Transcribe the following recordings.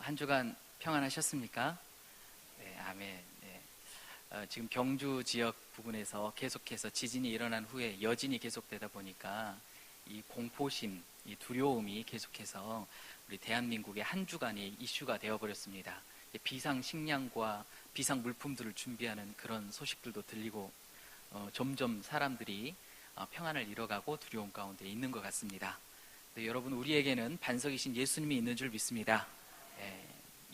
한 주간 평안하셨습니까? 네, 아멘. 네. 지금 경주 지역 부근에서 계속해서 지진이 일어난 후에 여진이 계속되다 보니까 이 공포심, 이 두려움이 계속해서 우리 대한민국의 한 주간의 이슈가 되어버렸습니다. 비상 식량과 비상 물품들을 준비하는 그런 소식들도 들리고 점점 사람들이 평안을 잃어가고 두려움 가운데 있는 것 같습니다. 네, 여러분, 우리에게는 반석이신 예수님이 있는 줄 믿습니다.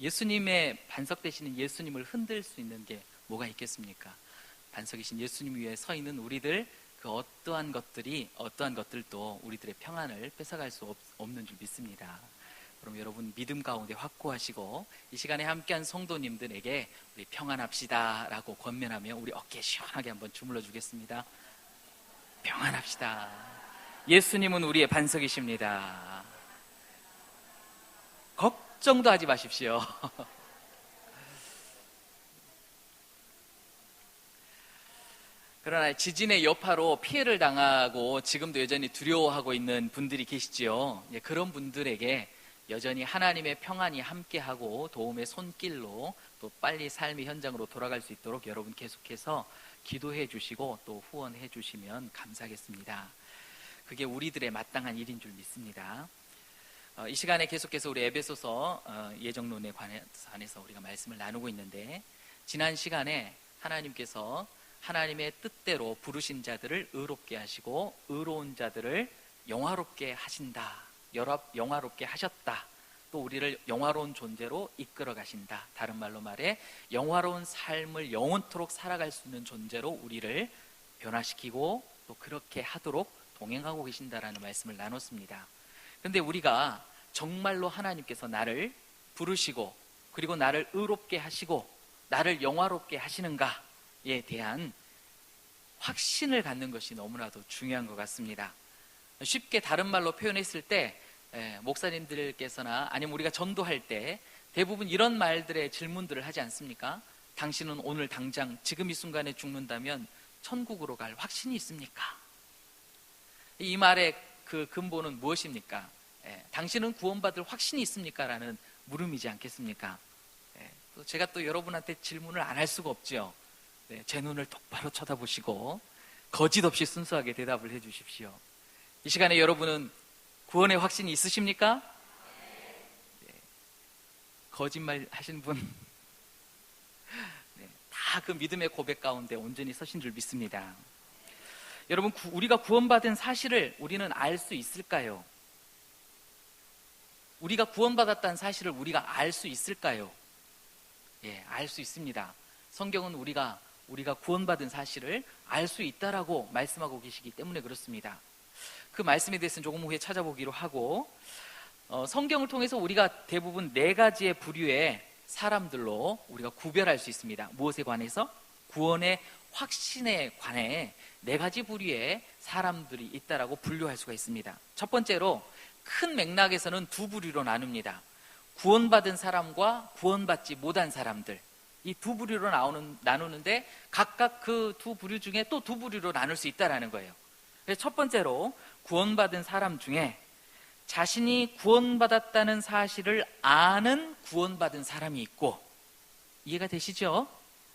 예수님의 반석 되시는 예수님을 흔들 수 있는 게 뭐가 있겠습니까? 반석이신 예수님 위에 서 있는 우리들, 그 어떠한 것들도 우리들의 평안을 뺏어갈 수 없는 줄 믿습니다. 그럼 여러분, 믿음 가운데 확고하시고 이 시간에 함께한 성도님들에게 우리 평안합시다 라고 권면하며 우리 어깨 시원하게 한번 주물러 주겠습니다. 평안합시다. 예수님은 우리의 반석이십니다. 걱정도 하지 마십시오. 그러나 지진의 여파로 피해를 당하고 지금도 여전히 두려워하고 있는 분들이 계시지요. 그런 분들에게 여전히 하나님의 평안이 함께하고 도움의 손길로 또 빨리 삶의 현장으로 돌아갈 수 있도록 여러분 계속해서 기도해 주시고 또 후원해 주시면 감사하겠습니다. 그게 우리들의 마땅한 일인 줄 믿습니다. 이 시간에 계속해서 우리 에베소서 예정론에 관해서 우리가 말씀을 나누고 있는데, 지난 시간에 하나님께서 하나님의 뜻대로 부르신 자들을 의롭게 하시고 의로운 자들을 영화롭게 하신다, 영화롭게 하셨다, 또 우리를 영화로운 존재로 이끌어 가신다, 다른 말로 말해 영화로운 삶을 영원토록 살아갈 수 있는 존재로 우리를 변화시키고 또 그렇게 하도록 동행하고 계신다라는 말씀을 나눴습니다. 그런데 우리가 정말로 하나님께서 나를 부르시고 그리고 나를 의롭게 하시고 나를 영화롭게 하시는가에 대한 확신을 갖는 것이 너무나도 중요한 것 같습니다. 쉽게 다른 말로 표현했을 때 목사님들께서나 아니면 우리가 전도할 때 대부분 이런 말들의 질문들을 하지 않습니까? 당신은 오늘 당장 지금 이 순간에 죽는다면 천국으로 갈 확신이 있습니까? 이 말의 그 근본은 무엇입니까? 당신은 구원받을 확신이 있습니까? 라는 물음이지 않겠습니까? 제가 또 여러분한테 질문을 안 할 수가 없죠. 제 눈을 똑바로 쳐다보시고 거짓 없이 순수하게 대답을 해 주십시오. 이 시간에 여러분은 구원의 확신이 있으십니까? 거짓말 하시는 분 다 그 믿음의 고백 가운데 온전히 서신 줄 믿습니다. 여러분, 우리가 구원받은 사실을 우리는 알 수 있을까요? 우리가 구원받았다는 사실을 우리가 알 수 있을까요? 알 수 있습니다. 성경은 우리가 구원받은 사실을 알 수 있다라고 말씀하고 계시기 때문에 그렇습니다. 그 말씀에 대해서는 조금 후에 찾아보기로 하고, 성경을 통해서 우리가 대부분 4가지의 부류의 사람들로 우리가 구별할 수 있습니다. 무엇에 관해서? 구원의 확신에 관해 4가지 부류의 사람들이 있다라고 분류할 수가 있습니다. 첫 번째로 큰 맥락에서는 2부류로 나눕니다. 구원받은 사람과 구원받지 못한 사람들, 이 2부류로 나누는데 각각 그 2부류 중에 또 2부류로 나눌 수 있다는 거예요. 그래서 첫 번째로 구원받은 사람 중에 자신이 구원받았다는 사실을 아는 구원받은 사람이 있고, 이해가 되시죠?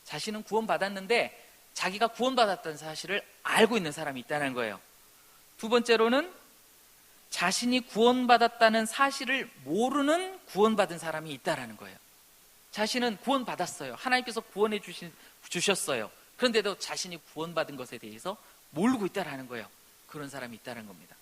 자신은 구원받았는데 자기가 구원받았다는 사실을 알고 있는 사람이 있다는 거예요. 두 번째로는 자신이 구원받았다는 사실을 모르는 구원받은 사람이 있다는 거예요. 자신은 구원받았어요. 하나님께서 구원해 주셨어요. 그런데도 자신이 구원받은 것에 대해서 모르고 있다는 거예요. 그런 사람이 있다는 겁니다.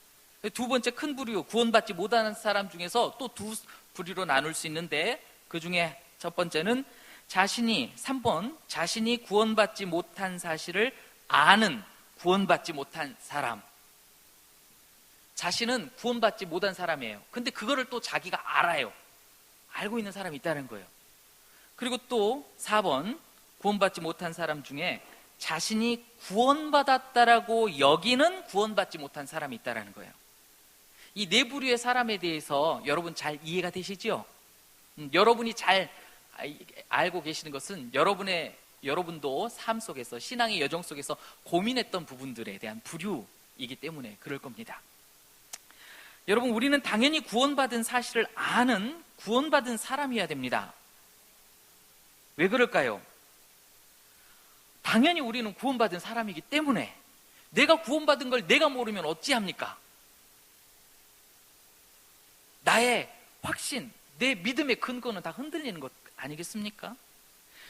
두 번째 큰 부류, 구원받지 못하는 사람 중에서 또 2부류로 나눌 수 있는데, 그 중에 첫 번째는 3번, 자신이 구원받지 못한 사실을 아는 구원받지 못한 사람. 자신은 구원받지 못한 사람이에요. 근데 그거를 또 자기가 알아요. 알고 있는 사람이 있다는 거예요. 그리고 또 4번, 구원받지 못한 사람 중에 자신이 구원받았다라고 여기는 구원받지 못한 사람이 있다는 거예요. 이 4부류의 사람에 대해서 여러분 잘 이해가 되시죠? 여러분이 잘 알고 계시는 것은 여러분도 삶 속에서, 신앙의 여정 속에서 고민했던 부분들에 대한 부류이기 때문에 그럴 겁니다. 여러분, 우리는 당연히 구원받은 사실을 아는 구원받은 사람이어야 됩니다. 왜 그럴까요? 당연히 우리는 구원받은 사람이기 때문에. 내가 구원받은 걸 내가 모르면 어찌합니까? 나의 확신, 내 믿음의 근거는 다 흔들리는 것 아니겠습니까?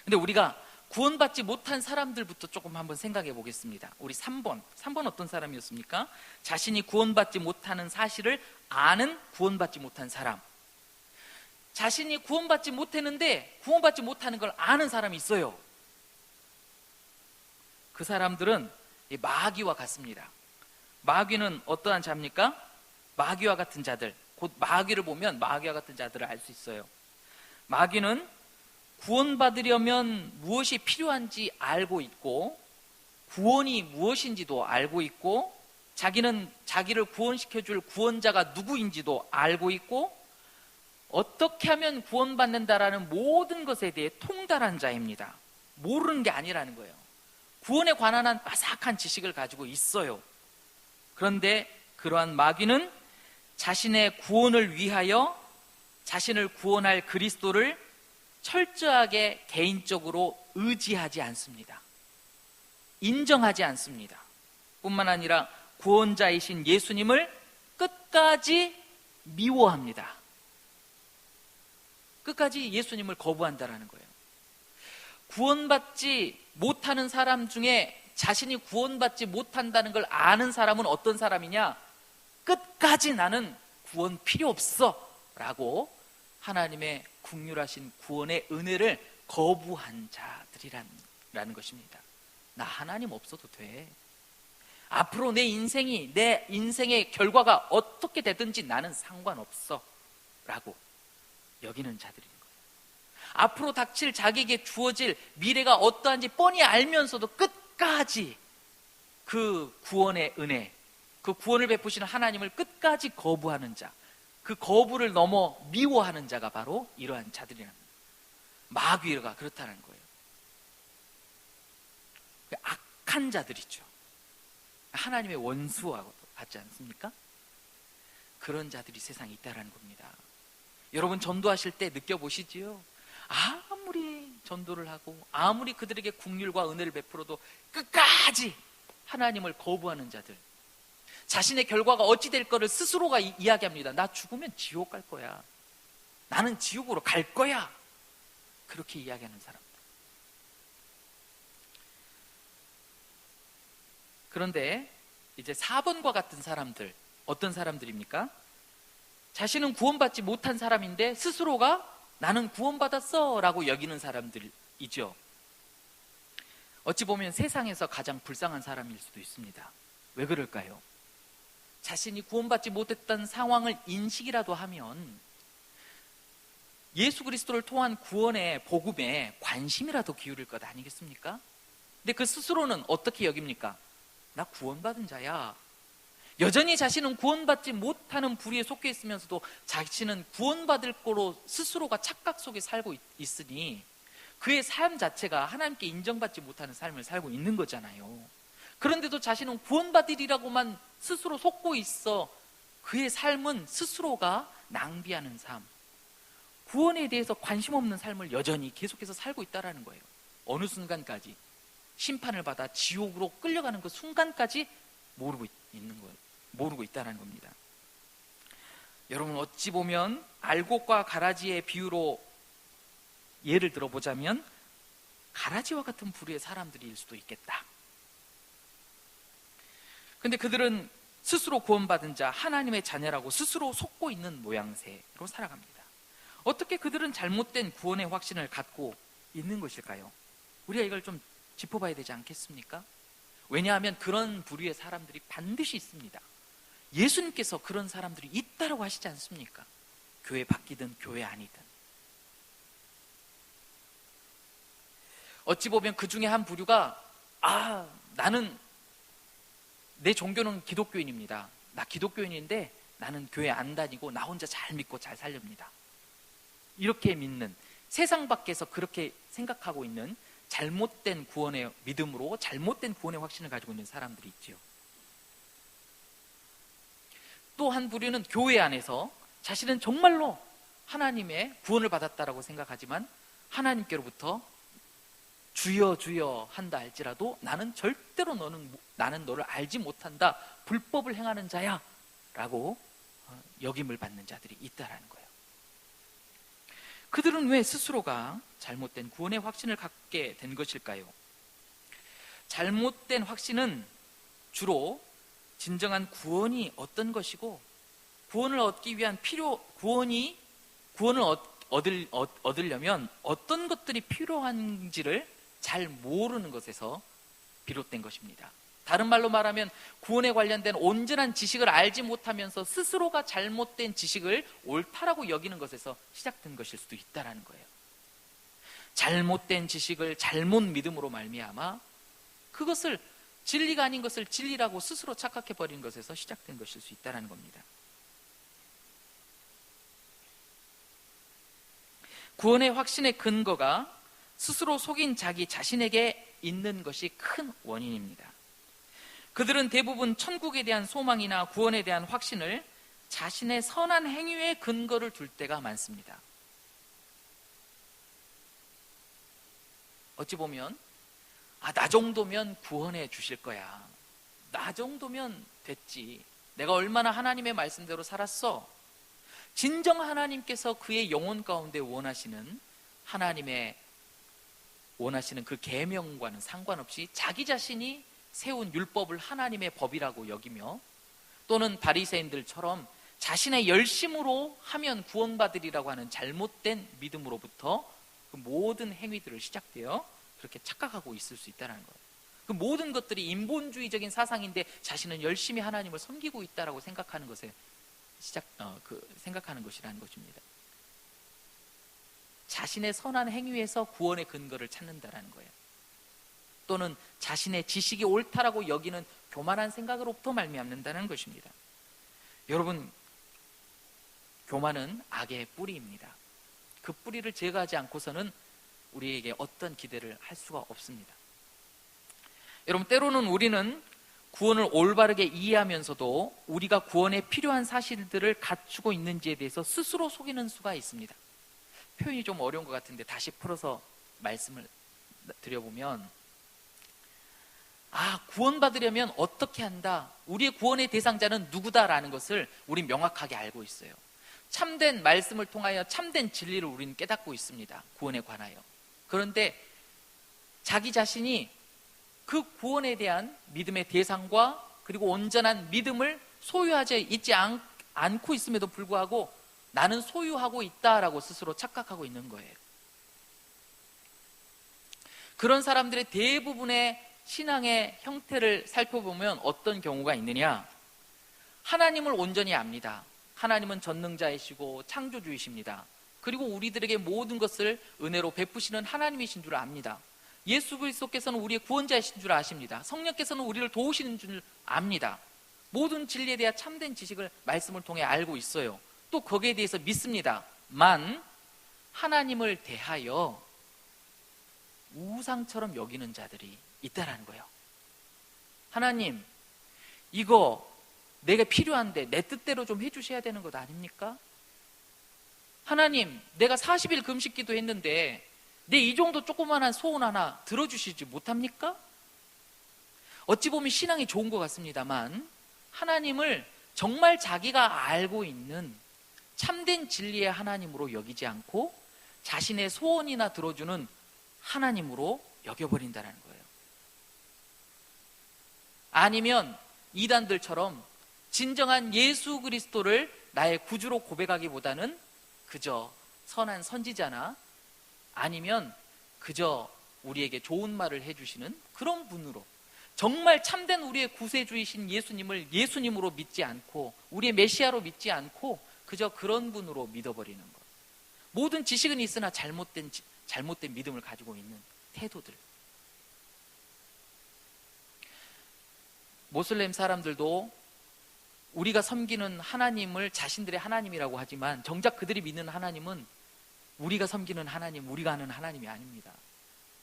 근데 우리가 구원받지 못한 사람들부터 조금 한번 생각해 보겠습니다. 우리 3번 어떤 사람이었습니까? 자신이 구원받지 못하는 사실을 아는 구원받지 못한 사람. 자신이 구원받지 못했는데 구원받지 못하는 걸 아는 사람이 있어요. 그 사람들은 마귀와 같습니다. 마귀는 어떠한 자입니까? 마귀와 같은 자들, 곧 마귀를 보면 마귀와 같은 자들을 알 수 있어요. 마귀는 구원받으려면 무엇이 필요한지 알고 있고, 구원이 무엇인지도 알고 있고, 자기는 자기를 구원시켜줄 구원자가 누구인지도 알고 있고, 어떻게 하면 구원받는다라는 모든 것에 대해 통달한 자입니다. 모르는 게 아니라는 거예요. 구원에 관한 한 빠삭한 지식을 가지고 있어요. 그런데 그러한 마귀는 자신의 구원을 위하여 자신을 구원할 그리스도를 철저하게 개인적으로 의지하지 않습니다. 인정하지 않습니다. 뿐만 아니라 구원자이신 예수님을 끝까지 미워합니다. 끝까지 예수님을 거부한다라는 거예요. 구원받지 못하는 사람 중에 자신이 구원받지 못한다는 걸 아는 사람은 어떤 사람이냐? 끝까지 나는 구원 필요 없어 라고 하나님의 긍휼하신 구원의 은혜를 거부한 자들이라는 것입니다. 나 하나님 없어도 돼. 앞으로 내 인생의 결과가 어떻게 되든지 나는 상관없어 라고 여기는 자들인 거예요. 앞으로 닥칠 자기에게 주어질 미래가 어떠한지 뻔히 알면서도 끝까지 그 구원의 은혜, 그 구원을 베푸시는 하나님을 끝까지 거부하는 자, 그 거부를 넘어 미워하는 자가 바로 이러한 자들이랍니다. 마귀가 그렇다는 거예요. 악한 자들이죠. 하나님의 원수하고도 같지 않습니까? 그런 자들이 세상에 있다는 겁니다. 여러분, 전도하실 때 느껴보시지요? 아무리 전도를 하고 아무리 그들에게 긍휼과 은혜를 베풀어도 끝까지 하나님을 거부하는 자들, 자신의 결과가 어찌 될 거를 스스로가 이야기합니다. 나 죽으면 지옥 갈 거야. 나는 지옥으로 갈 거야. 그렇게 이야기하는 사람들. 그런데 이제 4번과 같은 사람들, 어떤 사람들입니까? 자신은 구원받지 못한 사람인데 스스로가 나는 구원받았어 라고 여기는 사람들이죠. 어찌 보면 세상에서 가장 불쌍한 사람일 수도 있습니다. 왜 그럴까요? 자신이 구원받지 못했던 상황을 인식이라도 하면 예수 그리스도를 통한 구원의 복음에 관심이라도 기울일 것 아니겠습니까? 근데 그 스스로는 어떻게 여깁니까? 나 구원받은 자야. 여전히 자신은 구원받지 못하는 부류에 속해 있으면서도 자신은 구원받을 거로 스스로가 착각 속에 살고 있으니 그의 삶 자체가 하나님께 인정받지 못하는 삶을 살고 있는 거잖아요. 그런데도 자신은 구원받으리라고만 스스로 속고 있어 그의 삶은 스스로가 낭비하는 삶, 구원에 대해서 관심 없는 삶을 여전히 계속해서 살고 있다는 거예요. 어느 순간까지 심판을 받아 지옥으로 끌려가는 그 순간까지 모르고 있다는 겁니다. 여러분, 어찌 보면 알곡과 가라지의 비유로 예를 들어보자면 가라지와 같은 부류의 사람들일 수도 있겠다. 근데 그들은 스스로 구원받은 자, 하나님의 자녀라고 스스로 속고 있는 모양새로 살아갑니다. 어떻게 그들은 잘못된 구원의 확신을 갖고 있는 것일까요? 우리가 이걸 좀 짚어봐야 되지 않겠습니까? 왜냐하면 그런 부류의 사람들이 반드시 있습니다. 예수님께서 그런 사람들이 있다라고 하시지 않습니까? 교회 밖이든 교회 아니든. 어찌 보면 그 중에 한 부류가 나는 내 종교는 기독교인입니다. 나 기독교인인데 나는 교회 안 다니고 나 혼자 잘 믿고 잘 살렵니다. 이렇게 믿는, 세상 밖에서 그렇게 생각하고 있는 잘못된 구원의 믿음으로 잘못된 구원의 확신을 가지고 있는 사람들이 있죠. 또 한 부류는 교회 안에서 자신은 정말로 하나님의 구원을 받았다라고 생각하지만 하나님께로부터 주여 주여 한다 할지라도 나는 절대로 나는 너를 알지 못한다, 불법을 행하는 자야 라고 역임을 받는 자들이 있다라는 거예요. 그들은 왜 스스로가 잘못된 구원의 확신을 갖게 된 것일까요? 잘못된 확신은 주로 진정한 구원이 어떤 것이고 구원을 얻기 위한 구원을 얻으려면 어떤 것들이 필요한지를 잘 모르는 것에서 비롯된 것입니다. 다른 말로 말하면 구원에 관련된 온전한 지식을 알지 못하면서 스스로가 잘못된 지식을 옳다라고 여기는 것에서 시작된 것일 수도 있다는 거예요. 잘못된 지식을 잘못 믿음으로 말미암아 그것을 진리가 아닌 것을 진리라고 스스로 착각해버린 것에서 시작된 것일 수 있다는 겁니다. 구원의 확신의 근거가 스스로 속인 자기 자신에게 있는 것이 큰 원인입니다. 그들은 대부분 천국에 대한 소망이나 구원에 대한 확신을 자신의 선한 행위에 근거를 둘 때가 많습니다. 어찌 보면 나 정도면 구원해 주실 거야, 나 정도면 됐지, 내가 얼마나 하나님의 말씀대로 살았어. 진정 하나님께서 그의 영혼 가운데 원하시는 그 계명과는 상관없이 자기 자신이 세운 율법을 하나님의 법이라고 여기며, 또는 바리새인들처럼 자신의 열심으로 하면 구원받으리라고 하는 잘못된 믿음으로부터 그 모든 행위들을 시작되어 그렇게 착각하고 있을 수 있다는 거예요. 그 모든 것들이 인본주의적인 사상인데 자신은 열심히 하나님을 섬기고 있다라고 생각하는 것에 생각하는 것이라는 것입니다. 자신의 선한 행위에서 구원의 근거를 찾는다라는 거예요. 또는 자신의 지식이 옳다라고 여기는 교만한 생각으로부터 말미암는다는 것입니다. 여러분, 교만은 악의 뿌리입니다. 그 뿌리를 제거하지 않고서는 우리에게 어떤 기대를 할 수가 없습니다. 여러분, 때로는 우리는 구원을 올바르게 이해하면서도 우리가 구원에 필요한 사실들을 갖추고 있는지에 대해서 스스로 속이는 수가 있습니다. 표현이 좀 어려운 것 같은데 다시 풀어서 말씀을 드려보면, 구원받으려면 어떻게 한다, 우리의 구원의 대상자는 누구다라는 것을 우린 명확하게 알고 있어요. 참된 말씀을 통하여 참된 진리를 우리는 깨닫고 있습니다, 구원에 관하여. 그런데 자기 자신이 그 구원에 대한 믿음의 대상과 그리고 온전한 믿음을 소유하지 있지 않고 있음에도 불구하고 나는 소유하고 있다라고 스스로 착각하고 있는 거예요. 그런 사람들의 대부분의 신앙의 형태를 살펴보면 어떤 경우가 있느냐? 하나님을 온전히 압니다. 하나님은 전능자이시고 창조주이십니다. 그리고 우리들에게 모든 것을 은혜로 베푸시는 하나님이신 줄 압니다. 예수 그리스도께서는 우리의 구원자이신 줄 아십니다. 성령께서는 우리를 도우시는 줄 압니다. 모든 진리에 대한 참된 지식을 말씀을 통해 알고 있어요. 또 거기에 대해서 믿습니다. 만 하나님을 대하여 우상처럼 여기는 자들이 있다라는 거예요. 하나님, 이거 내가 필요한데 내 뜻대로 좀 해주셔야 되는 것 아닙니까? 하나님, 내가 40일 금식기도 했는데 내 이 정도 조그만한 소원 하나 들어주시지 못합니까? 어찌 보면 신앙이 좋은 것 같습니다만 하나님을 정말 자기가 알고 있는 참된 진리의 하나님으로 여기지 않고 자신의 소원이나 들어주는 하나님으로 여겨버린다는 거예요. 아니면 이단들처럼 진정한 예수 그리스도를 나의 구주로 고백하기보다는 그저 선한 선지자나 아니면 그저 우리에게 좋은 말을 해주시는 그런 분으로, 정말 참된 우리의 구세주이신 예수님으로 믿지 않고 우리의 메시아로 믿지 않고 그저 그런 분으로 믿어버리는 것. 모든 지식은 있으나 잘못된 믿음을 가지고 있는 태도들. 모슬렘 사람들도 우리가 섬기는 하나님을 자신들의 하나님이라고 하지만 정작 그들이 믿는 하나님은 우리가 섬기는 하나님, 우리가 아는 하나님이 아닙니다.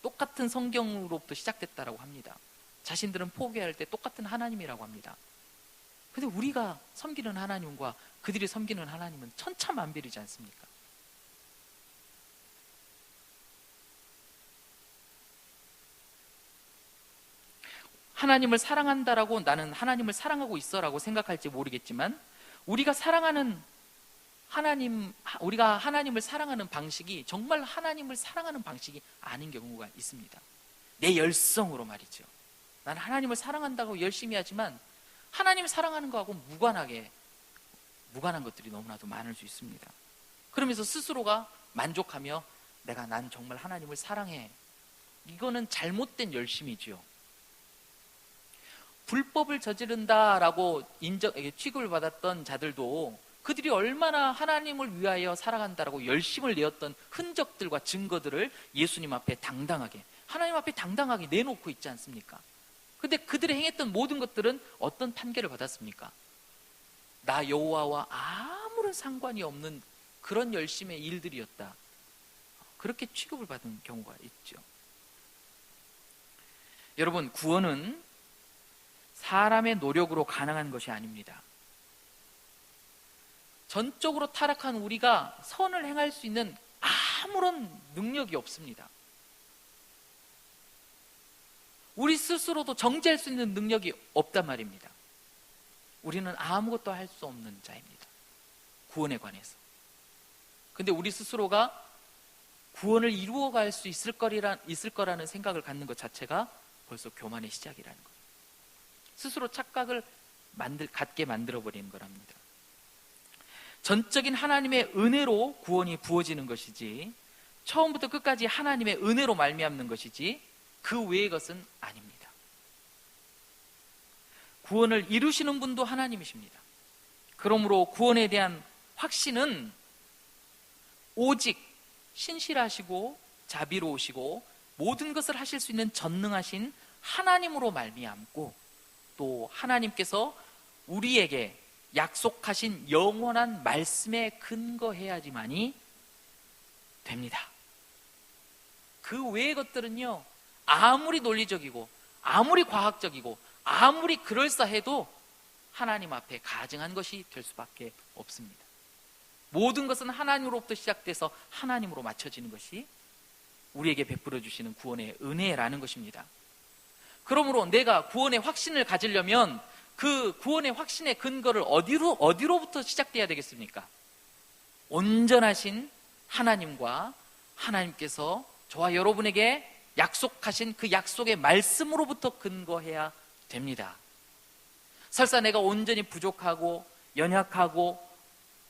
똑같은 성경으로부터 시작됐다라고 합니다. 자신들은 포기할 때 똑같은 하나님이라고 합니다. 근데 우리가 섬기는 하나님과 그들이 섬기는 하나님은 천차만별이지 않습니까? 하나님을 사랑한다라고 나는 하나님을 사랑하고 있어라고 생각할지 모르겠지만, 우리가 하나님을 사랑하는 방식이 정말 하나님을 사랑하는 방식이 아닌 경우가 있습니다. 내 열성으로 말이죠. 나는 하나님을 사랑한다고 열심히 하지만 하나님을 사랑하는 거하고 무관한 것들이 너무나도 많을 수 있습니다. 그러면서 스스로가 만족하며 난 정말 하나님을 사랑해. 이거는 잘못된 열심이지요. 불법을 저지른다라고 취급을 받았던 자들도 그들이 얼마나 하나님을 위하여 살아간다라고 열심을 내었던 흔적들과 증거들을 예수님 앞에 하나님 앞에 당당하게 내놓고 있지 않습니까? 근데 그들이 행했던 모든 것들은 어떤 판결을 받았습니까? 나 여호와와 아무런 상관이 없는 그런 열심의 일들이었다. 그렇게 취급을 받은 경우가 있죠. 여러분, 구원은 사람의 노력으로 가능한 것이 아닙니다. 전적으로 타락한 우리가 선을 행할 수 있는 아무런 능력이 없습니다. 우리 스스로도 정죄할 수 있는 능력이 없단 말입니다. 우리는 아무것도 할 수 없는 자입니다. 구원에 관해서. 근데 우리 스스로가 구원을 이루어갈 수 있을 거라는 생각을 갖는 것 자체가 벌써 교만의 시작이라는 거예요. 스스로 착각을 갖게 만들어버리는 거랍니다. 전적인 하나님의 은혜로 구원이 부어지는 것이지, 처음부터 끝까지 하나님의 은혜로 말미암는 것이지 그 외의 것은 아닙니다. 구원을 이루시는 분도 하나님이십니다. 그러므로 구원에 대한 확신은 오직 신실하시고 자비로우시고 모든 것을 하실 수 있는 전능하신 하나님으로 말미암고, 또 하나님께서 우리에게 약속하신 영원한 말씀에 근거해야지만이 됩니다. 그 외의 것들은요, 아무리 논리적이고 아무리 과학적이고 아무리 그럴싸해도 하나님 앞에 가증한 것이 될 수밖에 없습니다. 모든 것은 하나님으로부터 시작돼서 하나님으로 맞춰지는 것이 우리에게 베풀어 주시는 구원의 은혜라는 것입니다. 그러므로 내가 구원의 확신을 가지려면 그 구원의 확신의 근거를 어디로부터 시작돼야 되겠습니까? 온전하신 하나님과 하나님께서 저와 여러분에게 약속하신 그 약속의 말씀으로부터 근거해야 됩니다. 설사 내가 온전히 부족하고 연약하고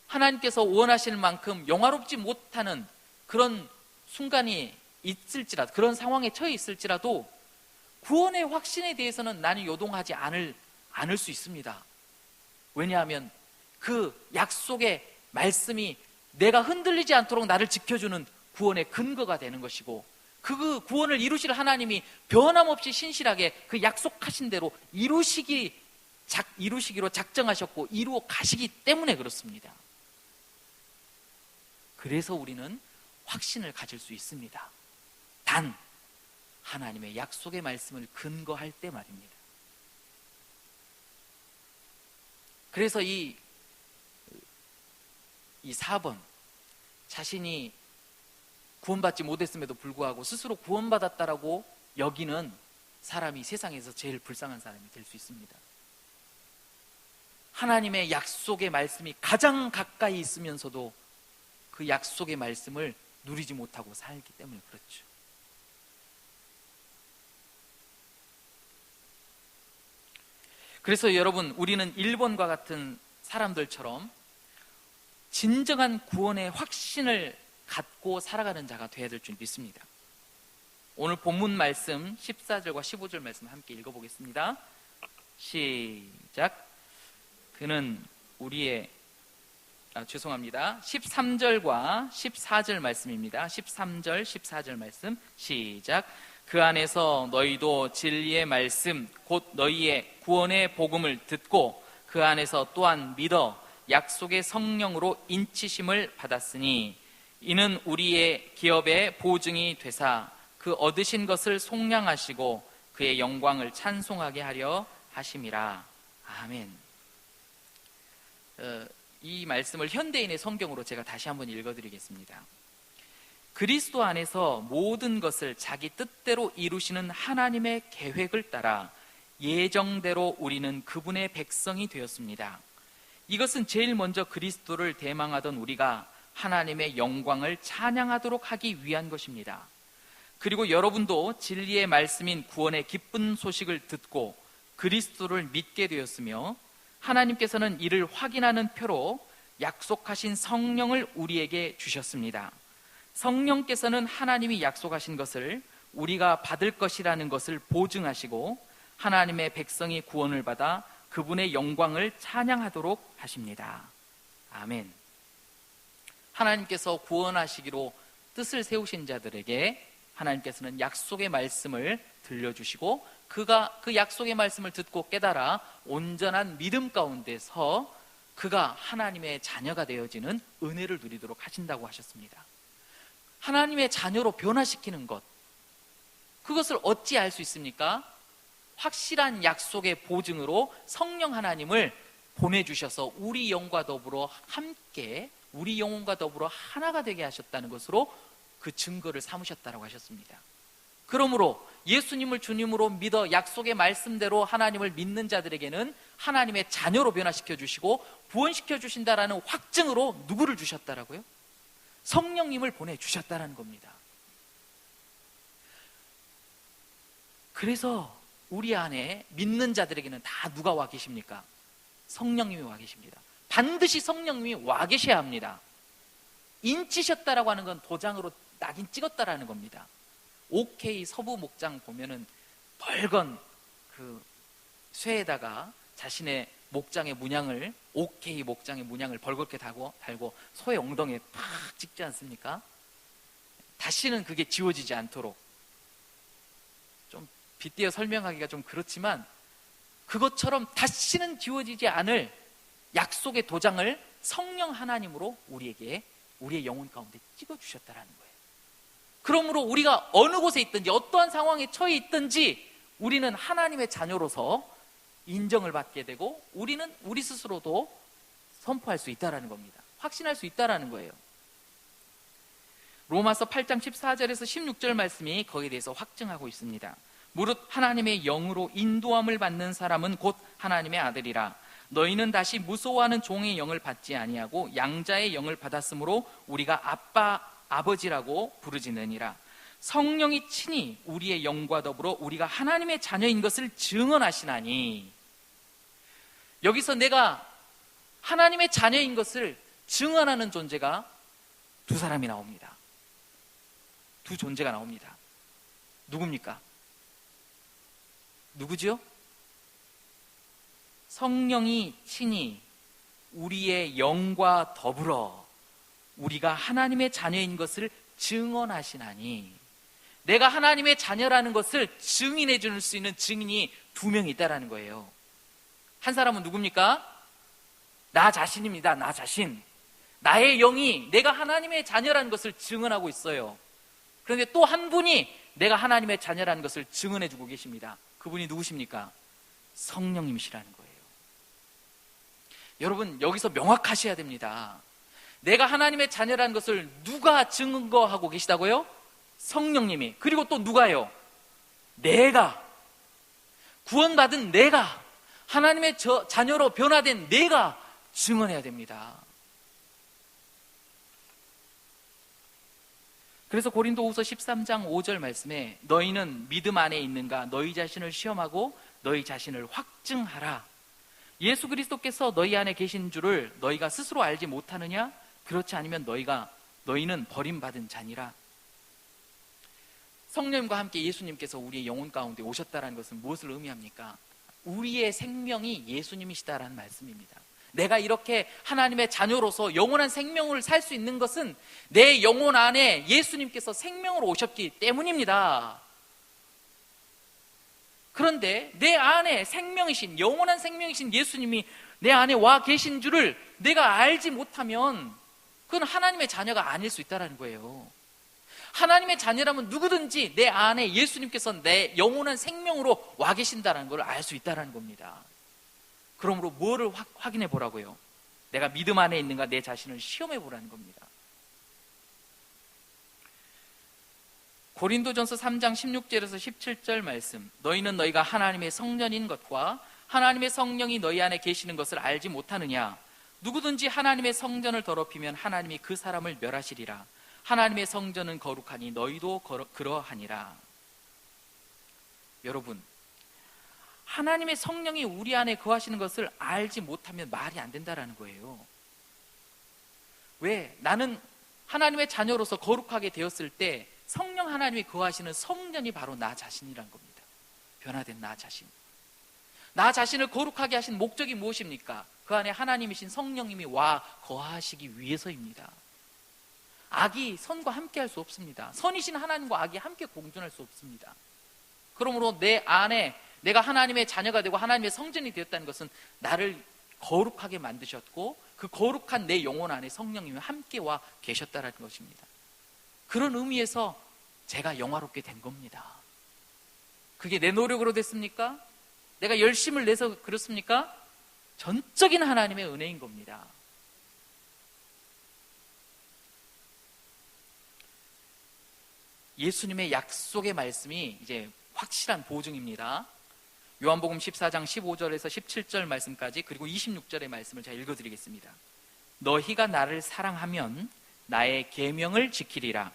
하나님께서 원하시는 만큼 영화롭지 못하는 그런 순간이 있을지라도, 그런 상황에 처해 있을지라도 구원의 확신에 대해서는 나는 요동하지 않을 수 있습니다. 왜냐하면 그 약속의 말씀이 내가 흔들리지 않도록 나를 지켜주는 구원의 근거가 되는 것이고, 그 구원을 이루실 하나님이 변함없이 신실하게 그 약속하신 대로 이루시기로 작정하셨고 이루어 가시기 때문에 그렇습니다. 그래서 우리는 확신을 가질 수 있습니다. 단 하나님의 약속의 말씀을 근거할 때 말입니다. 그래서 이 4번, 자신이 구원받지 못했음에도 불구하고 스스로 구원받았다라고 여기는 사람이 세상에서 제일 불쌍한 사람이 될 수 있습니다. 하나님의 약속의 말씀이 가장 가까이 있으면서도 그 약속의 말씀을 누리지 못하고 살기 때문에 그렇죠. 그래서 여러분, 우리는 1번과 같은 사람들처럼 진정한 구원의 확신을 갖고 살아가는 자가 되어야 될 줄 믿습니다. 오늘 본문 말씀 14절과 15절 말씀 함께 읽어보겠습니다. 시작. 그는 우리의 13절과 14절 말씀입니다. 13절, 14절 말씀 시작. 그 안에서 너희도 진리의 말씀 곧 너희의 구원의 복음을 듣고 그 안에서 또한 믿어 약속의 성령으로 인치심을 받았으니 이는 우리의 기업의 보증이 되사 그 얻으신 것을 속량하시고 그의 영광을 찬송하게 하려 하심이라. 아멘. 이 말씀을 현대인의 성경으로 제가 다시 한번 읽어드리겠습니다. 그리스도 안에서 모든 것을 자기 뜻대로 이루시는 하나님의 계획을 따라 예정대로 우리는 그분의 백성이 되었습니다. 이것은 제일 먼저 그리스도를 대망하던 우리가 하나님의 영광을 찬양하도록 하기 위한 것입니다. 그리고 여러분도 진리의 말씀인 구원의 기쁜 소식을 듣고 그리스도를 믿게 되었으며 하나님께서는 이를 확인하는 표로 약속하신 성령을 우리에게 주셨습니다. 성령께서는 하나님이 약속하신 것을 우리가 받을 것이라는 것을 보증하시고 하나님의 백성이 구원을 받아 그분의 영광을 찬양하도록 하십니다. 아멘. 하나님께서 구원하시기로 뜻을 세우신 자들에게 하나님께서는 약속의 말씀을 들려주시고 그가 그 약속의 말씀을 듣고 깨달아 온전한 믿음 가운데서 그가 하나님의 자녀가 되어지는 은혜를 누리도록 하신다고 하셨습니다. 하나님의 자녀로 변화시키는 것, 그것을 어찌 알 수 있습니까? 확실한 약속의 보증으로 성령 하나님을 보내주셔서 우리 영과 더불어 함께 우리 영혼과 더불어 하나가 되게 하셨다는 것으로 그 증거를 삼으셨다고 하셨습니다. 그러므로 예수님을 주님으로 믿어 약속의 말씀대로 하나님을 믿는 자들에게는 하나님의 자녀로 변화시켜 주시고 구원시켜 주신다라는 확증으로 누구를 주셨다라고요? 성령님을 보내주셨다는 겁니다. 그래서 우리 안에 믿는 자들에게는 다 누가 와 계십니까? 성령님이 와 계십니다. 반드시 성령님이 와 계셔야 합니다. 인치셨다라고 하는 건 도장으로 낙인 찍었다라는 겁니다. OK 서부 목장 보면은 벌건 그 쇠에다가 자신의 목장의 문양을 OK 목장의 문양을 벌겋게 달고 소의 엉덩이에 팍 찍지 않습니까? 다시는 그게 지워지지 않도록. 좀 빗대어 설명하기가 좀 그렇지만 그것처럼 다시는 지워지지 않을 약속의 도장을 성령 하나님으로 우리에게 우리의 영혼 가운데 찍어주셨다라는 거예요. 그러므로 우리가 어느 곳에 있든지 어떠한 상황에 처해 있든지 우리는 하나님의 자녀로서 인정을 받게 되고 우리는 우리 스스로도 선포할 수 있다는 겁니다. 확신할 수 있다는 거예요. 로마서 8장 14절에서 16절 말씀이 거기에 대해서 확증하고 있습니다. 무릇 하나님의 영으로 인도함을 받는 사람은 곧 하나님의 아들이라. 너희는 다시 무서워하는 종의 영을 받지 아니하고 양자의 영을 받았으므로 우리가 아빠 아버지라고 부르짖느니라. 성령이 친히 우리의 영과 더불어 우리가 하나님의 자녀인 것을 증언하시나니. 여기서 내가 하나님의 자녀인 것을 증언하는 존재가 두 사람이 나옵니다. 두 존재가 나옵니다. 누굽니까? 누구죠? 성령이 친히 우리의 영과 더불어 우리가 하나님의 자녀인 것을 증언하시나니. 내가 하나님의 자녀라는 것을 증인해 줄 수 있는 증인이 두 명이 있다라는 거예요. 한 사람은 누굽니까? 나 자신입니다. 나 자신. 나의 영이 내가 하나님의 자녀라는 것을 증언하고 있어요. 그런데 또 한 분이 내가 하나님의 자녀라는 것을 증언해 주고 계십니다. 그분이 누구십니까? 성령님이시라는 거예요. 여러분, 여기서 명확하셔야 됩니다. 내가 하나님의 자녀라는 것을 누가 증거하고 계시다고요? 성령님이. 그리고 또 누가요? 내가, 구원받은 내가, 하나님의 자녀로 변화된 내가 증언해야 됩니다. 그래서 고린도후서 13장 5절 말씀에 너희는 믿음 안에 있는가? 너희 자신을 시험하고 너희 자신을 확증하라. 예수 그리스도께서 너희 안에 계신 줄을 너희가 스스로 알지 못하느냐? 그렇지 않으면 너희는 버림받은 자니라. 성령님과 함께 예수님께서 우리의 영혼 가운데 오셨다는 것은 무엇을 의미합니까? 우리의 생명이 예수님이시다라는 말씀입니다. 내가 이렇게 하나님의 자녀로서 영원한 생명을 살 수 있는 것은 내 영혼 안에 예수님께서 생명으로 오셨기 때문입니다. 그런데 내 안에 생명이신, 영원한 생명이신 예수님이 내 안에 와 계신 줄을 내가 알지 못하면 그건 하나님의 자녀가 아닐 수 있다는 거예요. 하나님의 자녀라면 누구든지 내 안에 예수님께서 내 영원한 생명으로 와 계신다는 걸 알 수 있다는 겁니다. 그러므로 뭐를 확인해 보라고요? 내가 믿음 안에 있는가 내 자신을 시험해 보라는 겁니다. 고린도전서 3장 16절에서 17절 말씀, 너희는 너희가 하나님의 성전인 것과 하나님의 성령이 너희 안에 계시는 것을 알지 못하느냐? 누구든지 하나님의 성전을 더럽히면 하나님이 그 사람을 멸하시리라. 하나님의 성전은 거룩하니 너희도 그러하니라. 여러분, 하나님의 성령이 우리 안에 거하시는 것을 알지 못하면 말이 안 된다라는 거예요. 왜? 나는 하나님의 자녀로서 거룩하게 되었을 때 성령 하나님이 거하시는 성전이 바로 나 자신이란 겁니다. 변화된 나 자신. 나 자신을 거룩하게 하신 목적이 무엇입니까? 그 안에 하나님이신 성령님이 와 거하시기 위해서입니다. 악이 선과 함께 할 수 없습니다. 선이신 하나님과 악이 함께 공존할 수 없습니다. 그러므로 내 안에 내가 하나님의 자녀가 되고 하나님의 성전이 되었다는 것은 나를 거룩하게 만드셨고 그 거룩한 내 영혼 안에 성령님이 함께 와 계셨다는 것입니다. 그런 의미에서 제가 영화롭게 된 겁니다. 그게 내 노력으로 됐습니까? 내가 열심을 내서 그렇습니까? 전적인 하나님의 은혜인 겁니다. 예수님의 약속의 말씀이 이제 확실한 보증입니다. 요한복음 14장 15절에서 17절 말씀까지 그리고 26절의 말씀을 제가 읽어드리겠습니다. 너희가 나를 사랑하면 나의 계명을 지키리라.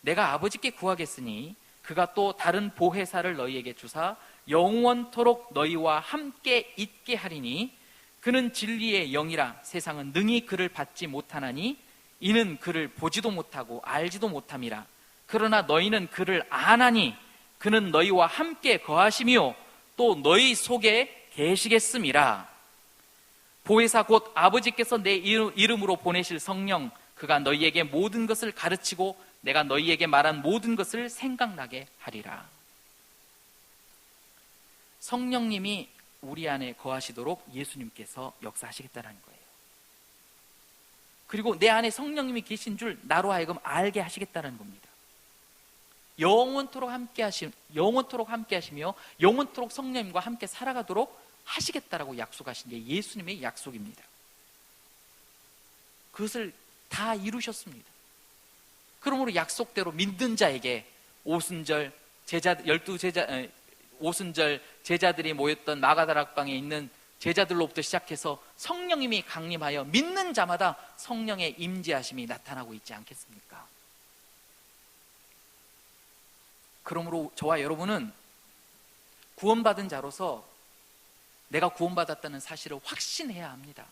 내가 아버지께 구하겠으니 그가 또 다른 보혜사를 너희에게 주사 영원토록 너희와 함께 있게 하리니 그는 진리의 영이라. 세상은 능히 그를 받지 못하나니 이는 그를 보지도 못하고 알지도 못함이라. 그러나 너희는 그를 아나니 그는 너희와 함께 거하시며 또 너희 속에 계시겠음이라. 보혜사 곧 아버지께서 내 이름으로 보내실 성령, 그가 너희에게 모든 것을 가르치고 내가 너희에게 말한 모든 것을 생각나게 하리라. 성령님이 우리 안에 거하시도록 예수님께서 역사하시겠다는 거예요. 그리고 내 안에 성령님이 계신 줄 나로 하여금 알게 하시겠다는 겁니다. 영원토록 함께 하시며 영원토록 성령님과 함께 살아가도록 하시겠다라고 약속하신 게 예수님의 약속입니다. 그것을 다 이루셨습니다. 그러므로 약속대로 믿는 자에게 오순절 제자들이 모였던 마가다락방에 있는 제자들로부터 시작해서 성령님이 강림하여 믿는 자마다 성령의 임재하심이 나타나고 있지 않겠습니까? 그러므로 저와 여러분은 구원받은 자로서 내가 구원받았다는 사실을 확신해야 합니다.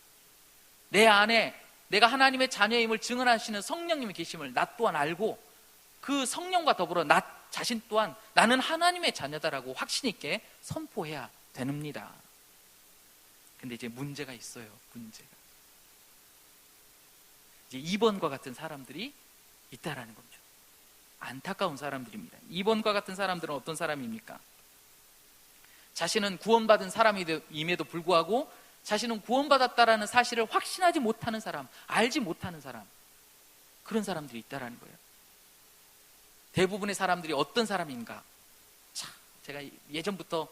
내 안에 내가 하나님의 자녀임을 증언하시는 성령님이 계심을 나 또한 알고 그 성령과 더불어 나 자신 또한 나는 하나님의 자녀다라고 확신 있게 선포해야 됩니다. 근데 이제 문제가 있어요. 문제가. 이제 2번과 같은 사람들이 있다라는 거죠. 안타까운 사람들입니다. 2번과 같은 사람들은 어떤 사람입니까? 자신은 구원받은 사람임에도 불구하고 자신은 구원받았다라는 사실을 확신하지 못하는 사람, 알지 못하는 사람, 그런 사람들이 있다라는 거예요. 대부분의 사람들이 어떤 사람인가? 자, 제가 예전부터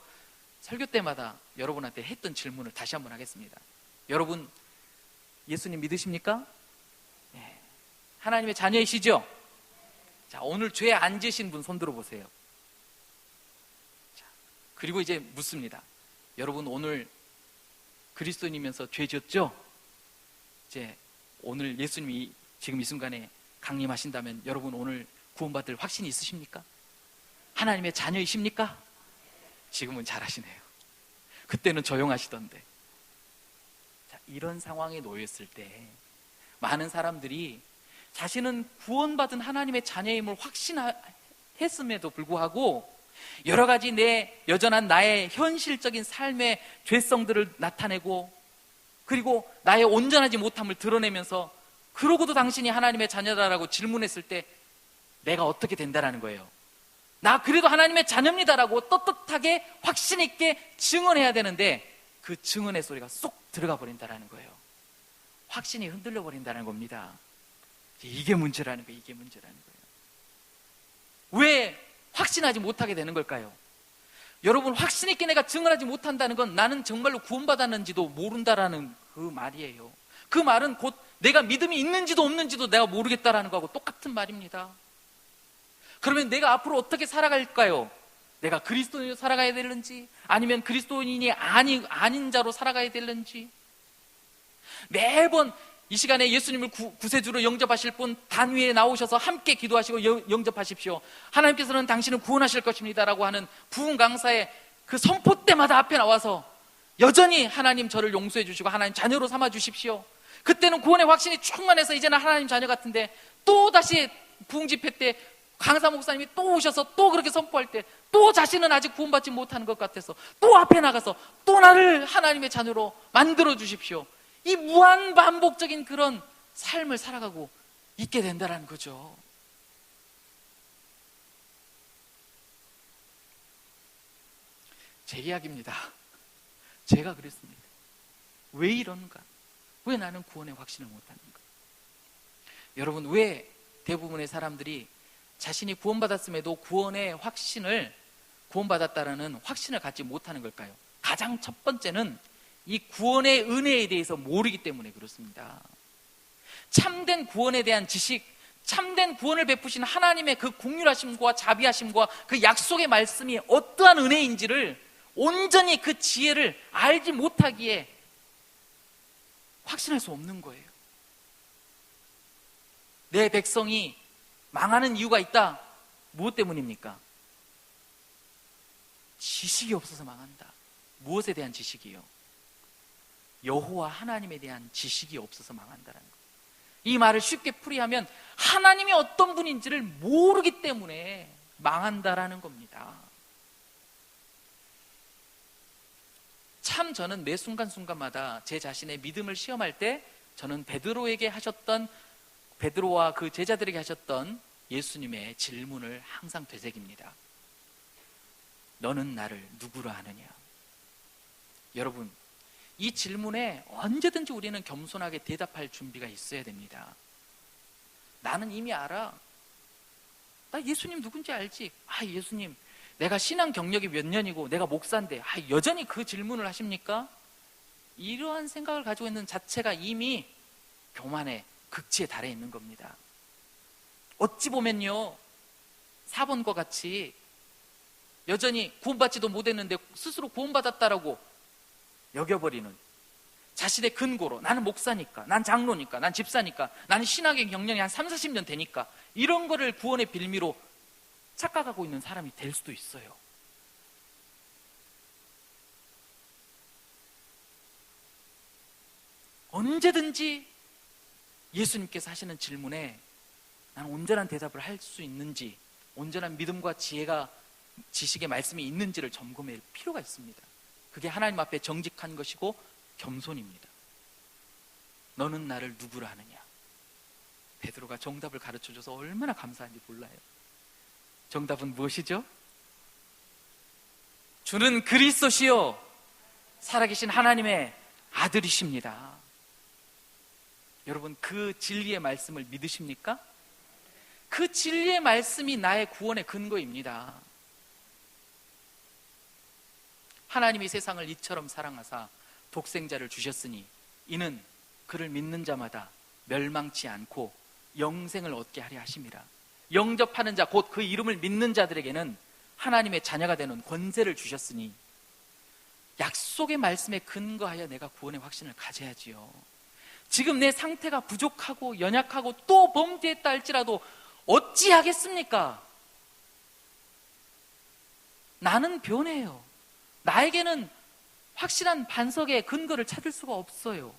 설교 때마다 여러분한테 했던 질문을 다시 한번 하겠습니다. 여러분, 예수님 믿으십니까? 네. 하나님의 자녀이시죠? 자, 오늘 죄 안 지신 분 손 들어보세요. 자, 그리고 이제 묻습니다. 여러분 오늘 그리스도인이면서 죄 지었죠? 이제 오늘 예수님이 지금 이 순간에 강림하신다면 여러분 오늘 구원받을 확신이 있으십니까? 하나님의 자녀이십니까? 지금은 잘하시네요. 그때는 조용하시던데. 자, 이런 상황에 놓였을 때 많은 사람들이 자신은 구원받은 하나님의 자녀임을 확신했음에도 불구하고 여러 가지 여전한 나의 현실적인 삶의 죄성들을 나타내고 그리고 나의 온전하지 못함을 드러내면서 그러고도 당신이 하나님의 자녀다라고 질문했을 때 내가 어떻게 된다라는 거예요. 나 그래도 하나님의 자녀입니다라고 떳떳하게 확신 있게 증언해야 되는데 그 증언의 소리가 쏙 들어가 버린다라는 거예요. 확신이 흔들려 버린다는 겁니다. 이게 문제라는 거예요. 이게 문제라는 거예요. 왜 확신하지 못하게 되는 걸까요? 여러분, 확신 있게 내가 증언하지 못한다는 건 나는 정말로 구원받았는지도 모른다라는 그 말이에요. 그 말은 곧 내가 믿음이 있는지도 없는지도 내가 모르겠다라는 거하고 똑같은 말입니다. 그러면 내가 앞으로 어떻게 살아갈까요? 내가 그리스도인으로 살아가야 되는지, 아니면 그리스도인이 아닌 자로 살아가야 되는지. 매번 이 시간에 예수님을 구세주로 영접하실 분 단 위에 나오셔서 함께 기도하시고 영접하십시오. 하나님께서는 당신을 구원하실 것입니다 라고 하는 부흥 강사의 그 선포 때마다 앞에 나와서 여전히 하나님 저를 용서해 주시고 하나님 자녀로 삼아 주십시오. 그때는 구원의 확신이 충만해서 이제는 하나님 자녀 같은데, 또 다시 부흥 집회 때 강사 목사님이 또 오셔서 또 그렇게 선포할 때 또 자신은 아직 구원받지 못하는 것 같아서 또 앞에 나가서 또 나를 하나님의 자녀로 만들어 주십시오. 이 무한 반복적인 그런 삶을 살아가고 있게 된다는 거죠. 제 이야기입니다. 제가 그랬습니다. 왜 이런가? 왜 나는 구원의 확신을 못하는가? 여러분, 왜 대부분의 사람들이 자신이 구원받았음에도 구원받았다라는 확신을 갖지 못하는 걸까요? 가장 첫 번째는 이 구원의 은혜에 대해서 모르기 때문에 그렇습니다. 참된 구원에 대한 지식, 참된 구원을 베푸신 하나님의 그 긍휼하심과 자비하심과 그 약속의 말씀이 어떠한 은혜인지를 온전히 그 지혜를 알지 못하기에 확신할 수 없는 거예요. 내 백성이 망하는 이유가 있다. 무엇 때문입니까? 지식이 없어서 망한다. 무엇에 대한 지식이요? 여호와 하나님에 대한 지식이 없어서 망한다는 것. 이 말을 쉽게 풀이하면 하나님이 어떤 분인지를 모르기 때문에 망한다라는 겁니다. 참 저는 매 순간순간마다 제 자신의 믿음을 시험할 때 저는 베드로와 그 제자들에게 하셨던 예수님의 질문을 항상 되새깁니다. 너는 나를 누구로 아느냐? 여러분, 이 질문에 언제든지 우리는 겸손하게 대답할 준비가 있어야 됩니다. 나는 이미 알아. 나 예수님 누군지 알지. 예수님, 내가 신앙 경력이 몇 년이고 내가 목사인데 여전히 그 질문을 하십니까? 이러한 생각을 가지고 있는 자체가 이미 교만의 극치에 달해 있는 겁니다. 어찌 보면요, 4번과 같이 여전히 구원받지도 못했는데 스스로 구원받았다라고 여겨버리는, 자신의 근거로 나는 목사니까, 난 장로니까, 난 집사니까, 나는 신학의 경력이 한 3, 40년 되니까, 이런 거를 구원의 빌미로 착각하고 있는 사람이 될 수도 있어요. 언제든지 예수님께서 하시는 질문에 나는 온전한 대답을 할 수 있는지, 온전한 믿음과 지식의 말씀이 있는지를 점검할 필요가 있습니다. 그게 하나님 앞에 정직한 것이고 겸손입니다. 너는 나를 누구라 하느냐? 베드로가 정답을 가르쳐줘서 얼마나 감사한지 몰라요. 정답은 무엇이죠? 주는 그리스도시요 살아계신 하나님의 아들이십니다. 여러분, 그 진리의 말씀을 믿으십니까? 그 진리의 말씀이 나의 구원의 근거입니다. 하나님이 세상을 이처럼 사랑하사 독생자를 주셨으니 이는 그를 믿는 자마다 멸망치 않고 영생을 얻게 하려 하심이라. 영접하는 자, 곧 그 이름을 믿는 자들에게는 하나님의 자녀가 되는 권세를 주셨으니 약속의 말씀에 근거하여 내가 구원의 확신을 가져야지요. 지금 내 상태가 부족하고 연약하고 또 범죄했다 할지라도 어찌하겠습니까? 나는 변해요. 나에게는 확실한 반석의 근거를 찾을 수가 없어요.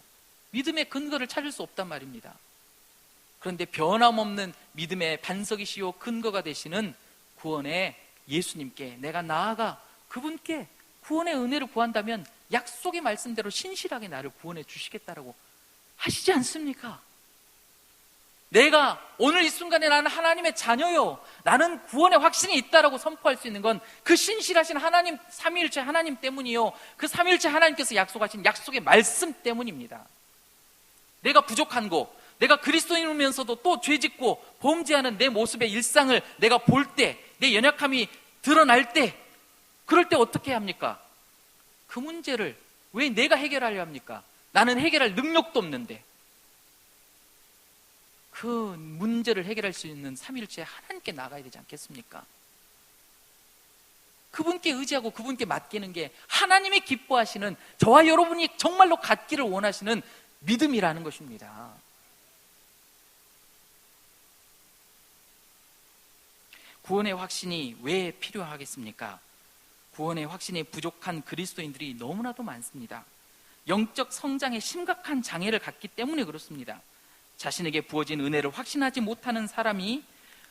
믿음의 근거를 찾을 수 없단 말입니다. 그런데 변함없는 믿음의 반석이시요 근거가 되시는 구원의 예수님께 내가 나아가 그분께 구원의 은혜를 구한다면 약속의 말씀대로 신실하게 나를 구원해 주시겠다라고 하시지 않습니까? 내가 오늘 이 순간에 나는 하나님의 자녀요, 나는 구원의 확신이 있다라고 선포할 수 있는 건 그 신실하신 하나님, 삼위일체 하나님 때문이요, 그 삼위일체 하나님께서 약속하신 약속의 말씀 때문입니다. 내가 부족한 거, 내가 그리스도인이면서도 또 죄짓고 범죄하는 내 모습의 일상을 내가 볼 때, 내 연약함이 드러날 때, 그럴 때 어떻게 해야 합니까? 그 문제를 왜 내가 해결하려 합니까? 나는 해결할 능력도 없는데, 그 문제를 해결할 수 있는 삼위일체 하나님께 나가야 되지 않겠습니까? 그분께 의지하고 그분께 맡기는 게 하나님이 기뻐하시는, 저와 여러분이 정말로 갖기를 원하시는 믿음이라는 것입니다. 구원의 확신이 왜 필요하겠습니까? 구원의 확신이 부족한 그리스도인들이 너무나도 많습니다. 영적 성장에 심각한 장애를 갖기 때문에 그렇습니다. 자신에게 부어진 은혜를 확신하지 못하는 사람이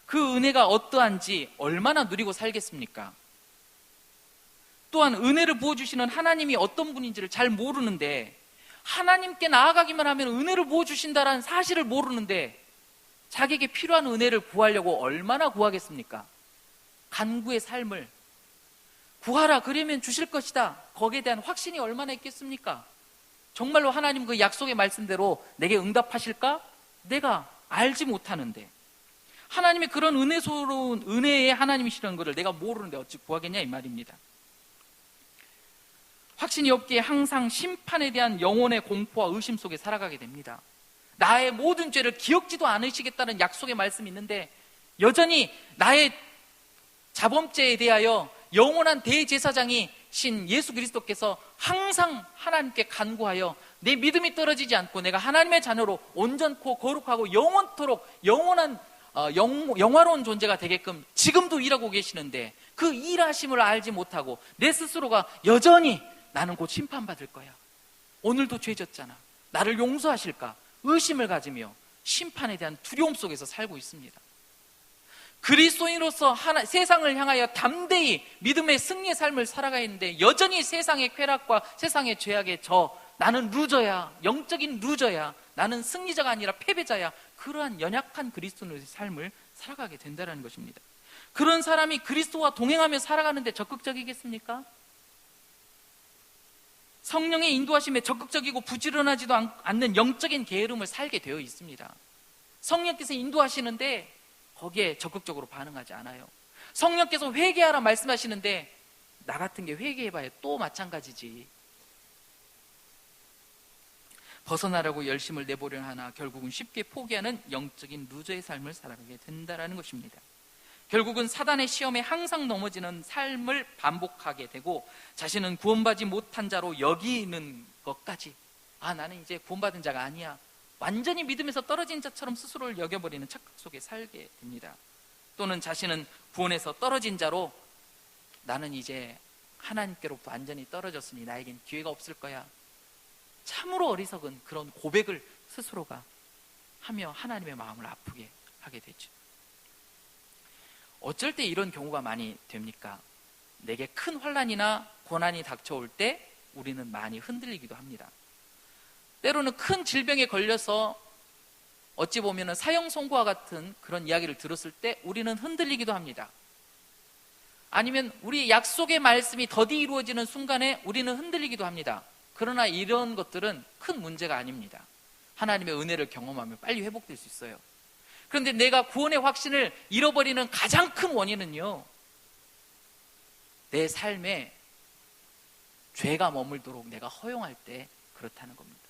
그 은혜가 어떠한지 얼마나 누리고 살겠습니까? 또한 은혜를 부어주시는 하나님이 어떤 분인지를 잘 모르는데, 하나님께 나아가기만 하면 은혜를 부어주신다는 사실을 모르는데 자기에게 필요한 은혜를 구하려고 얼마나 구하겠습니까? 간구의 삶을 구하라 그러면 주실 것이다, 거기에 대한 확신이 얼마나 있겠습니까? 정말로 하나님 그 약속의 말씀대로 내게 응답하실까? 내가 알지 못하는데, 하나님의 그런 은혜스러운 은혜의 하나님이시라는 것을 내가 모르는데 어찌 구하겠냐 이 말입니다. 확신이 없기에 항상 심판에 대한 영혼의 공포와 의심 속에 살아가게 됩니다. 나의 모든 죄를 기억지도 않으시겠다는 약속의 말씀이 있는데 여전히 나의 자범죄에 대하여 영원한 대제사장이 신 예수 그리스도께서 항상 하나님께 간구하여 내 믿음이 떨어지지 않고 내가 하나님의 자녀로 온전코 거룩하고 영원토록 영원한 영화로운 존재가 되게끔 지금도 일하고 계시는데, 그 일하심을 알지 못하고 내 스스로가 여전히 나는 곧 심판받을 거야, 오늘도 죄졌잖아, 나를 용서하실까 의심을 가지며 심판에 대한 두려움 속에서 살고 있습니다. 그리스도인으로서 세상을 향하여 담대히 믿음의 승리의 삶을 살아가야 했는데 여전히 세상의 쾌락과 세상의 죄악에 나는 루저야, 영적인 루저야, 나는 승리자가 아니라 패배자야, 그러한 연약한 그리스도인의 삶을 살아가게 된다는 것입니다. 그런 사람이 그리스도와 동행하며 살아가는데 적극적이겠습니까? 성령의 인도하심에 적극적이고 부지런하지도 않는 영적인 게으름을 살게 되어 있습니다. 성령께서 인도하시는데 거기에 적극적으로 반응하지 않아요. 성령께서 회개하라 말씀하시는데 나 같은 게 회개해봐야 또 마찬가지지. 벗어나려고 열심을 내보려 하나 결국은 쉽게 포기하는 영적인 루저의 삶을 살아가게 된다는 것입니다. 결국은 사단의 시험에 항상 넘어지는 삶을 반복하게 되고 자신은 구원받지 못한 자로 여기는 것까지, 나는 이제 구원받은 자가 아니야, 완전히 믿음에서 떨어진 자처럼 스스로를 여겨버리는 착각 속에 살게 됩니다. 또는 자신은 구원에서 떨어진 자로 나는 이제 하나님께로부터 완전히 떨어졌으니 나에겐 기회가 없을 거야, 참으로 어리석은 그런 고백을 스스로가 하며 하나님의 마음을 아프게 하게 되죠. 어쩔 때 이런 경우가 많이 됩니까? 내게 큰 환난이나 고난이 닥쳐올 때 우리는 많이 흔들리기도 합니다. 때로는 큰 질병에 걸려서 어찌 보면 사형선고와 같은 그런 이야기를 들었을 때 우리는 흔들리기도 합니다. 아니면 우리 약속의 말씀이 더디 이루어지는 순간에 우리는 흔들리기도 합니다. 그러나 이런 것들은 큰 문제가 아닙니다. 하나님의 은혜를 경험하면 빨리 회복될 수 있어요. 그런데 내가 구원의 확신을 잃어버리는 가장 큰 원인은요, 내 삶에 죄가 머물도록 내가 허용할 때 그렇다는 겁니다.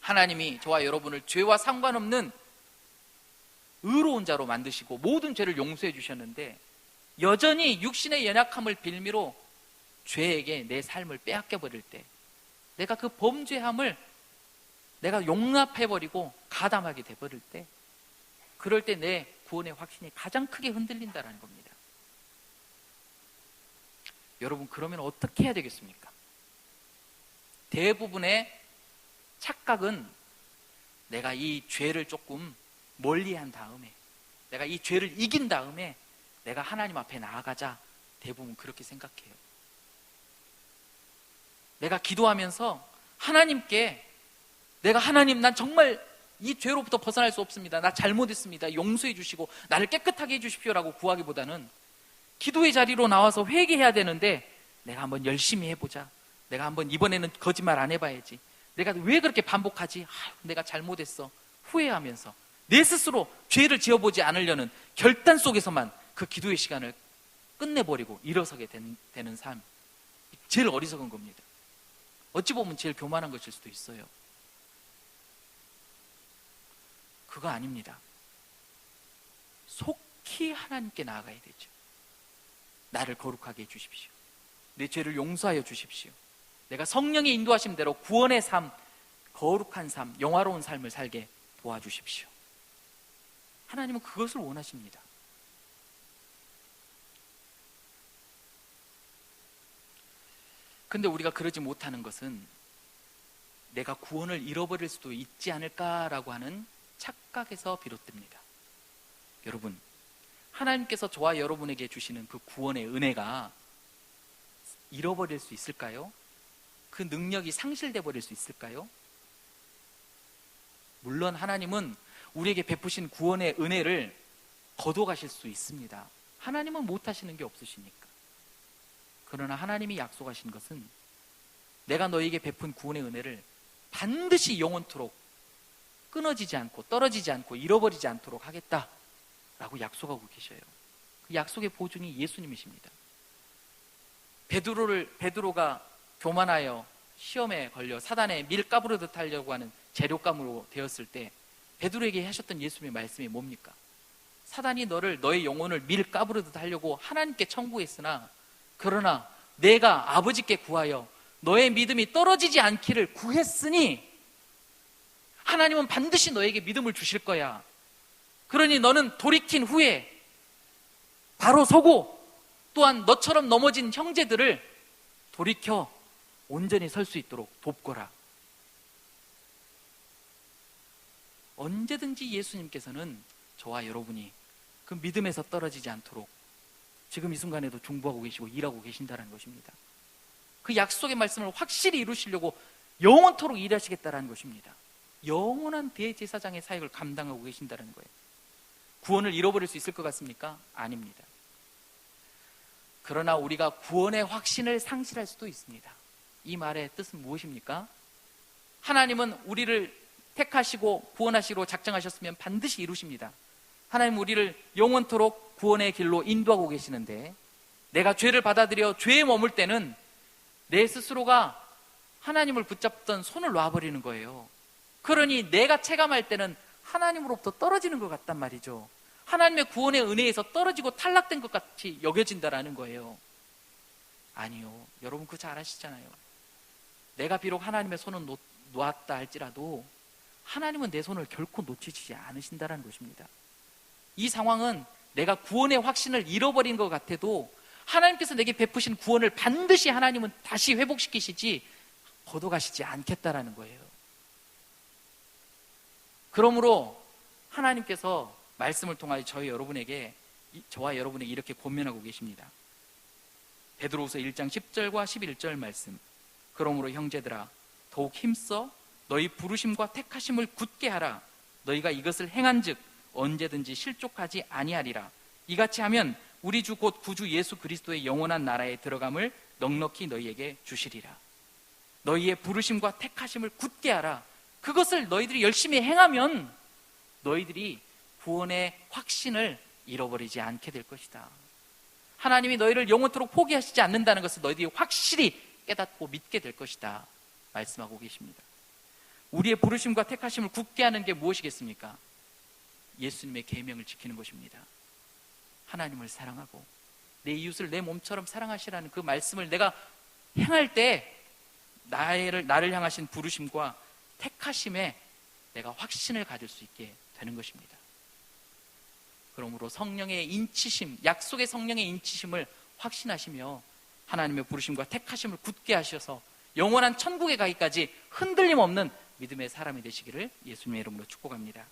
하나님이 저와 여러분을 죄와 상관없는 의로운 자로 만드시고 모든 죄를 용서해 주셨는데 여전히 육신의 연약함을 빌미로 죄에게 내 삶을 빼앗겨 버릴 때, 내가 그 범죄함을 내가 용납해버리고 가담하게 돼버릴 때, 그럴 때 내 구원의 확신이 가장 크게 흔들린다는 겁니다. 여러분, 그러면 어떻게 해야 되겠습니까? 대부분의 착각은 내가 이 죄를 조금 멀리한 다음에, 내가 이 죄를 이긴 다음에 내가 하나님 앞에 나아가자, 대부분 그렇게 생각해요. 내가 기도하면서 하나님께 내가 하나님, 난 정말 이 죄로부터 벗어날 수 없습니다, 나 잘못했습니다, 용서해 주시고 나를 깨끗하게 해 주십시오라고 구하기보다는 기도의 자리로 나와서 회개해야 되는데 내가 한번 열심히 해보자, 내가 한번 이번에는 거짓말 안 해봐야지, 내가 왜 그렇게 반복하지, 내가 잘못했어, 후회하면서 내 스스로 죄를 지어보지 않으려는 결단 속에서만 그 기도의 시간을 끝내버리고 일어서게 되는 삶, 제일 어리석은 겁니다. 어찌 보면 제일 교만한 것일 수도 있어요. 그거 아닙니다. 속히 하나님께 나아가야 되죠. 나를 거룩하게 해주십시오. 내 죄를 용서하여 주십시오. 내가 성령의 인도하심대로 구원의 삶, 거룩한 삶, 영화로운 삶을 살게 도와주십시오. 하나님은 그것을 원하십니다. 근데 우리가 그러지 못하는 것은 내가 구원을 잃어버릴 수도 있지 않을까라고 하는 착각에서 비롯됩니다. 여러분, 하나님께서 저와 여러분에게 주시는 그 구원의 은혜가 잃어버릴 수 있을까요? 그 능력이 상실돼 버릴 수 있을까요? 물론 하나님은 우리에게 베푸신 구원의 은혜를 거둬가실 수 있습니다. 하나님은 못하시는 게 없으시니까. 그러나 하나님이 약속하신 것은 내가 너에게 베푼 구원의 은혜를 반드시 영원토록 끊어지지 않고 떨어지지 않고 잃어버리지 않도록 하겠다라고 약속하고 계셔요. 그 약속의 보증이 예수님이십니다. 베드로가 교만하여 시험에 걸려 사단에 밀 까부르듯 하려고 하는 재료감으로 되었을 때 베드로에게 하셨던 예수님의 말씀이 뭡니까? 사단이 너의 영혼을 밀 까부르듯 하려고 하나님께 청구했으나 그러나 내가 아버지께 구하여 너의 믿음이 떨어지지 않기를 구했으니 하나님은 반드시 너에게 믿음을 주실 거야. 그러니 너는 돌이킨 후에 바로 서고 또한 너처럼 넘어진 형제들을 돌이켜 온전히 설 수 있도록 돕거라. 언제든지 예수님께서는 저와 여러분이 그 믿음에서 떨어지지 않도록 지금 이 순간에도 중보하고 계시고 일하고 계신다는 것입니다. 그 약속의 말씀을 확실히 이루시려고 영원토록 일하시겠다는 것입니다. 영원한 대제사장의 사역을 감당하고 계신다는 거예요. 구원을 잃어버릴 수 있을 것 같습니까? 아닙니다. 그러나 우리가 구원의 확신을 상실할 수도 있습니다. 이 말의 뜻은 무엇입니까? 하나님은 우리를 택하시고 구원하시기로 작정하셨으면 반드시 이루십니다. 하나님은 우리를 영원토록 구원의 길로 인도하고 계시는데 내가 죄를 받아들여 죄에 머물 때는 내 스스로가 하나님을 붙잡던 손을 놔버리는 거예요. 그러니 내가 체감할 때는 하나님으로부터 떨어지는 것 같단 말이죠. 하나님의 구원의 은혜에서 떨어지고 탈락된 것 같이 여겨진다라는 거예요. 아니요. 여러분 그거 잘 아시잖아요. 내가 비록 하나님의 손을 놓았다 할지라도 하나님은 내 손을 결코 놓치지 않으신다는 것입니다. 이 상황은 내가 구원의 확신을 잃어버린 것 같아도 하나님께서 내게 베푸신 구원을 반드시 하나님은 다시 회복시키시지 거둬가시지 않겠다라는 거예요. 그러므로 하나님께서 말씀을 통하여 저와 여러분에게 이렇게 권면하고 계십니다. 베드로후서 1장 10절과 11절 말씀. 그러므로 형제들아 더욱 힘써 너희 부르심과 택하심을 굳게 하라. 너희가 이것을 행한즉 언제든지 실족하지 아니하리라. 이같이 하면 우리 주 곧 구주 예수 그리스도의 영원한 나라에 들어감을 넉넉히 너희에게 주시리라. 너희의 부르심과 택하심을 굳게 하라. 그것을 너희들이 열심히 행하면 너희들이 구원의 확신을 잃어버리지 않게 될 것이다. 하나님이 너희를 영원토록 포기하시지 않는다는 것을 너희들이 확실히 깨닫고 믿게 될 것이다 말씀하고 계십니다. 우리의 부르심과 택하심을 굳게 하는 게 무엇이겠습니까? 예수님의 계명을 지키는 것입니다. 하나님을 사랑하고 내 이웃을 내 몸처럼 사랑하시라는 그 말씀을 내가 행할 때 나를 향하신 부르심과 택하심에 내가 확신을 가질 수 있게 되는 것입니다. 그러므로 성령의 인치심, 약속의 성령의 인치심을 확신하시며 하나님의 부르심과 택하심을 굳게 하셔서 영원한 천국에 가기까지 흔들림 없는 믿음의 사람이 되시기를 예수님의 이름으로 축복합니다.